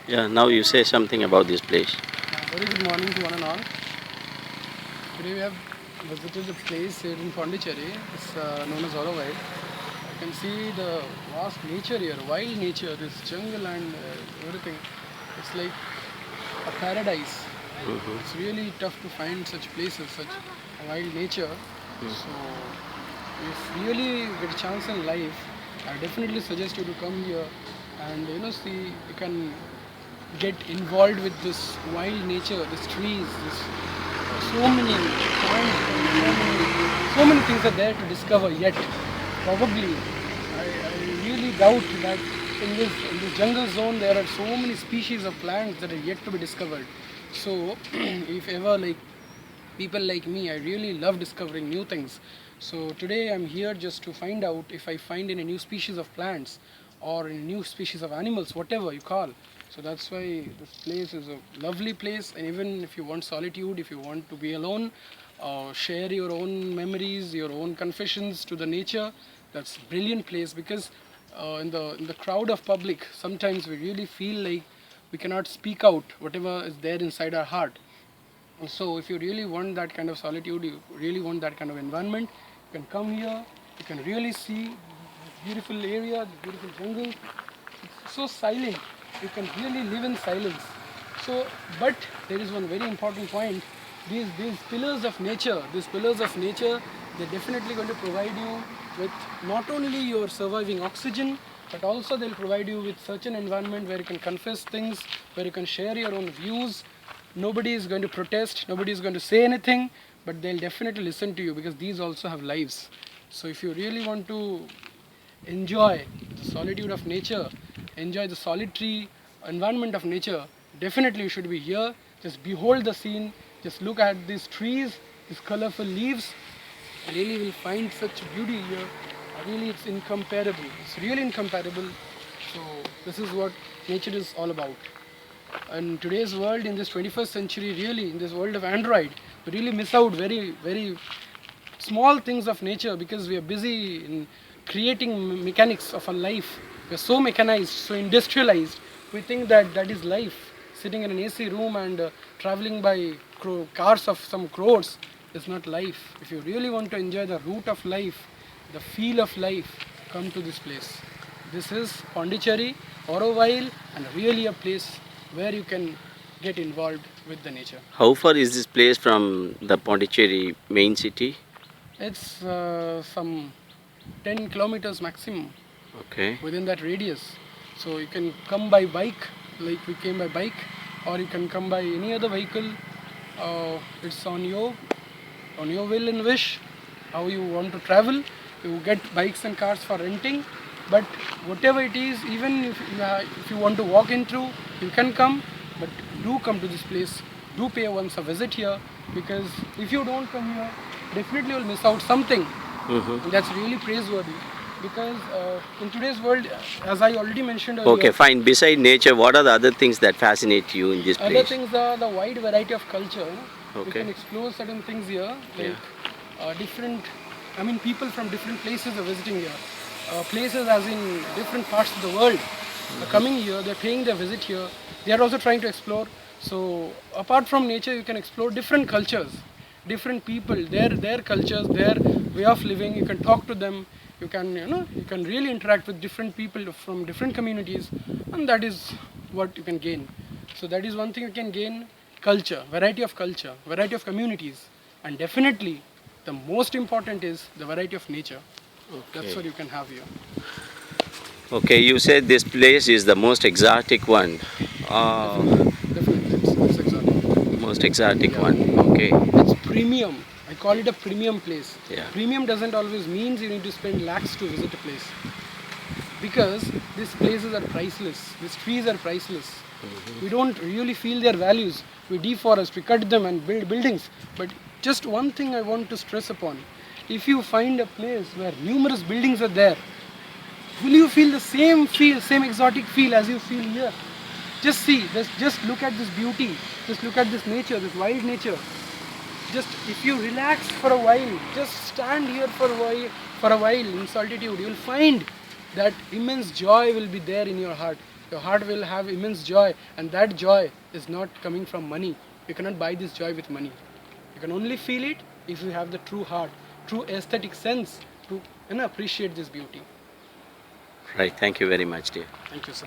Yeah, now you say something about this place. Very good morning to one and all. Today we have visited a place here in Pondicherry. It's known as Auroville. You can see the vast nature here, wild nature, this jungle and everything. It's like a paradise. It's really tough to find such places, such wild nature. So, if really get a chance in life, I definitely suggest you to come here and see you can get involved with this wild nature, these trees, this so many plants, so many things are there to discover yet. Probably, I really doubt that in this jungle zone there are so many species of plants that are yet to be discovered. So, if ever like people like me, I really love discovering new things. So today I'm here just to find out if I find any new species of plants or any new species of animals, whatever you call. So that's why this place is a lovely place. And even if you want solitude, if you want to be alone, share your own memories, your own confessions to the nature, that's a brilliant place. Because in the crowd of public, sometimes we really feel like we cannot speak out whatever is there inside our heart. So if you really want that kind of solitude, you really want that kind of environment, you can come here. You can really see this beautiful area, this beautiful jungle. It's so silent. You can really live in silence. So, but there is one very important point. These pillars of nature, they're definitely going to provide you with not only your surviving oxygen, but also they'll provide you with such an environment where you can confess things, where you can share your own views. Nobody is going to protest, nobody is going to say anything, but they'll definitely listen to you because these also have lives. So if you really want to enjoy the solitude of nature, enjoy the solitary environment of nature, definitely you should be here. Just behold the scene, just look at these trees, these colorful leaves. Really will find such beauty here. Really, it's incomparable. It's really incomparable. So this is what nature is all about. In today's world, in this 21st century, really, in this world of Android, we really miss out very, very small things of nature because we are busy in creating mechanics of our life. We are so mechanized, so industrialized. We think that that is life. Sitting in an AC room and traveling by cars of some crores is not life. If you really want to enjoy the root of life, the feel of life, come to this place. This is Pondicherry, Auroville, and really a place where you can get involved with the nature. How far is this place from the Pondicherry main city? It's some 10 kilometers maximum Okay. within that radius. So you can come by bike, like we came by bike, or you can come by any other vehicle. It's on your will and wish how you want to travel. You get bikes and cars for renting, but whatever it is, even if you want to walk in through, you can come. But do come to this place. Do pay once a visit here, because if you don't come here, definitely you'll miss out something. And that's really praiseworthy. Because in today's world, as I already mentioned earlier, Okay, fine. Beside nature, what are the other things that fascinate you in this other place? things are the wide variety of culture. You Okay. can explore certain things here, like Yeah. different. I mean, people from different places are visiting here. Places as in different parts of the world are coming here. They're paying their visit here. They are also trying to explore. So apart from nature, you can explore different cultures, different people, their cultures, their way of living. You can talk to them. You can really interact with different people from different communities, and that is what you can gain. So that is one thing you can gain: culture, variety of communities, and definitely the most important is the variety of nature. That's what Okay. you can have here. Okay, you said this place is the most exotic one. Definitely, definitely, it's exotic. Most exotic Yeah, one. Okay. it's premium. I call it a premium place. Yeah. Premium doesn't always means you need to spend lakhs to visit a place, because these places are priceless. These trees are priceless. We don't really feel their values. We deforest, we cut them and build buildings. But just one thing I want to stress upon: if you find a place where numerous buildings are there, will you feel the same exotic feel as you feel here? Just see, just look at this beauty. Just look at this nature, this wild nature. Just if you relax for a while, just stand here for a while in solitude, you'll find that immense joy will be there in your heart. Your heart will have immense joy, and that joy is not coming from money. You cannot buy this joy with money. You can only feel it if you have the true heart, true aesthetic sense to appreciate this beauty. Right. Thank you very much, dear. Thank you, sir.